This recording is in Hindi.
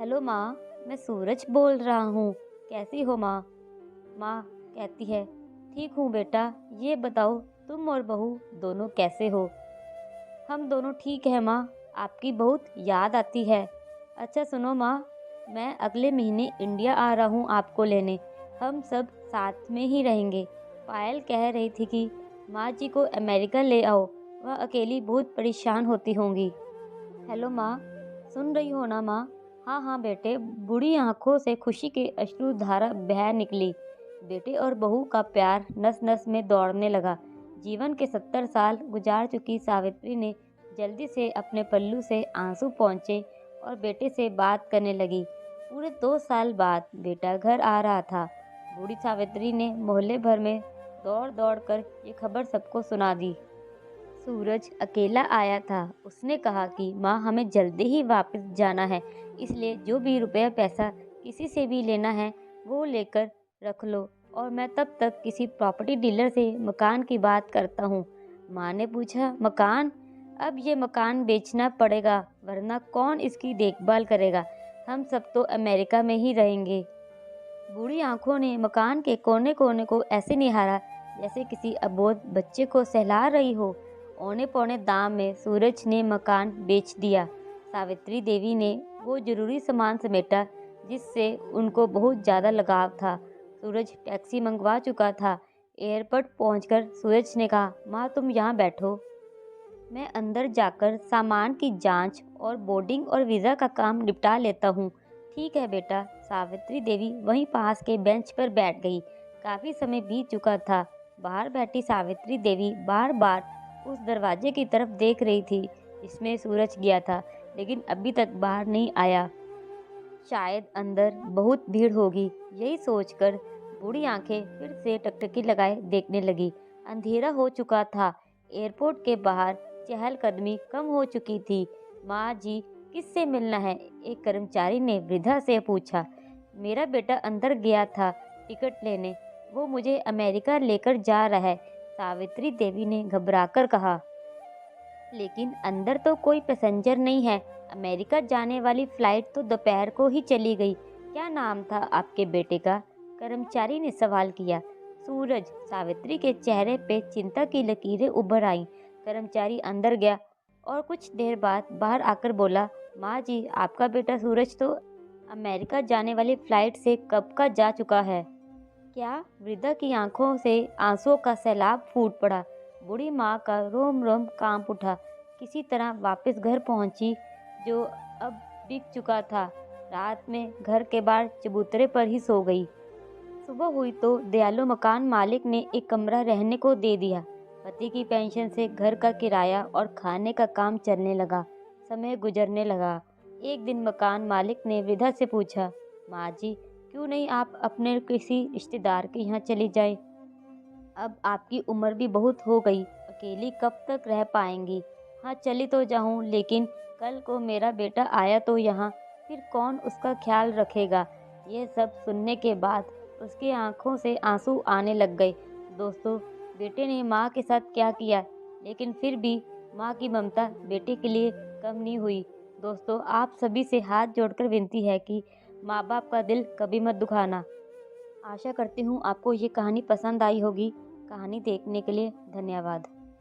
हेलो माँ, मैं सूरज बोल रहा हूँ। कैसी हो माँ? माँ कहती है, ठीक हूँ बेटा। ये बताओ तुम और बहू दोनों कैसे हो? हम दोनों ठीक है माँ। आपकी बहुत याद आती है। अच्छा सुनो माँ, मैं अगले महीने इंडिया आ रहा हूँ आपको लेने। हम सब साथ में ही रहेंगे। पायल कह रही थी कि माँ जी को अमेरिका ले आओ, वह अकेली बहुत परेशान होती होंगी। हेलो माँ, सुन रही हो ना माँ? हाँ हाँ बेटे। बूढ़ी आंखों से खुशी के अश्रुधारा बह निकली। बेटे और बहू का प्यार नस नस में दौड़ने लगा। जीवन के 70 साल गुजार चुकी सावित्री ने जल्दी से अपने पल्लू से आंसू पोंछे और बेटे से बात करने लगी। पूरे 2 साल बाद बेटा घर आ रहा था। बूढ़ी सावित्री ने मोहल्ले भर में दौड़ दौड़ कर ये खबर सबको सुना दी। सूरज अकेला आया था। उसने कहा कि माँ हमें जल्दी ही वापस जाना है, इसलिए जो भी रुपया पैसा किसी से भी लेना है वो लेकर रख लो और मैं तब तक किसी प्रॉपर्टी डीलर से मकान की बात करता हूँ। माँ ने पूछा, मकान? अब ये मकान बेचना पड़ेगा वरना कौन इसकी देखभाल करेगा? हम सब तो अमेरिका में ही रहेंगे। बूढ़ी आंखों ने मकान के कोने कोने को ऐसे निहारा जैसे किसी अबोध बच्चे को सहला रही हो। औने पौने दाम में सूरज ने मकान बेच दिया। सावित्री देवी ने वो जरूरी सामान समेटा जिससे उनको बहुत ज़्यादा लगाव था। सूरज टैक्सी मंगवा चुका था। एयरपोर्ट पहुंचकर सूरज ने कहा, माँ तुम यहाँ बैठो, मैं अंदर जाकर सामान की जांच और बोर्डिंग और वीज़ा का काम निपटा लेता हूँ। ठीक है बेटा। सावित्री देवी वहीं पास के बेंच पर बैठ गई। काफ़ी समय बीत चुका था। बाहर बैठी सावित्री देवी बार बार उस दरवाजे की तरफ देख रही थी जिसमें सूरज गया था, लेकिन अभी तक बाहर नहीं आया। शायद अंदर बहुत भीड़ होगी, यही सोचकर बूढ़ी आंखें फिर से टकटकी लगाए देखने लगी। अंधेरा हो चुका था। एयरपोर्ट के बाहर चहलकदमी कम हो चुकी थी। माँ जी किससे मिलना है? एक कर्मचारी ने वृद्धा से पूछा। मेरा बेटा अंदर गया था टिकट लेने, वो मुझे अमेरिका लेकर जा रहा है, सावित्री देवी ने घबराकर कहा। लेकिन अंदर तो कोई पैसेंजर नहीं है। अमेरिका जाने वाली फ्लाइट तो दोपहर को ही चली गई। क्या नाम था आपके बेटे का? कर्मचारी ने सवाल किया। सूरज। सावित्री के चेहरे पे चिंता की लकीरें उभर आईं। कर्मचारी अंदर गया और कुछ देर बाद बाहर आकर बोला, माँ जी आपका बेटा सूरज तो अमेरिका जाने वाली फ्लाइट से कब का जा चुका है। क्या? वृद्धा की आंखों से आंसुओं का सैलाब फूट पड़ा। बूढ़ी माँ का रोम रोम कांप उठा। किसी तरह वापस घर पहुंची जो अब बिक चुका था। रात में घर के बाहर चबूतरे पर ही सो गई। सुबह हुई तो दयालु मकान मालिक ने एक कमरा रहने को दे दिया। पति की पेंशन से घर का किराया और खाने का काम चलने लगा। समय गुजरने लगा। एक दिन मकान मालिक ने वृद्धा से पूछा, माँ जी क्यों नहीं आप अपने किसी रिश्तेदार के यहाँ चली जाएं? अब आपकी उम्र भी बहुत हो गई, अकेली कब तक रह पाएंगी? हाँ चली तो जाऊँ, लेकिन कल को मेरा बेटा आया तो यहाँ फिर कौन उसका ख्याल रखेगा? ये सब सुनने के बाद उसकी आंखों से आंसू आने लग गए। दोस्तों, बेटे ने माँ के साथ क्या किया, लेकिन फिर भी माँ की ममता बेटे के लिए कम नहीं हुई। दोस्तों, आप सभी से हाथ जोड़कर विनती है कि माँ बाप का दिल कभी मत दुखाना। आशा करती हूँ आपको ये कहानी पसंद आई होगी। कहानी देखने के लिए धन्यवाद।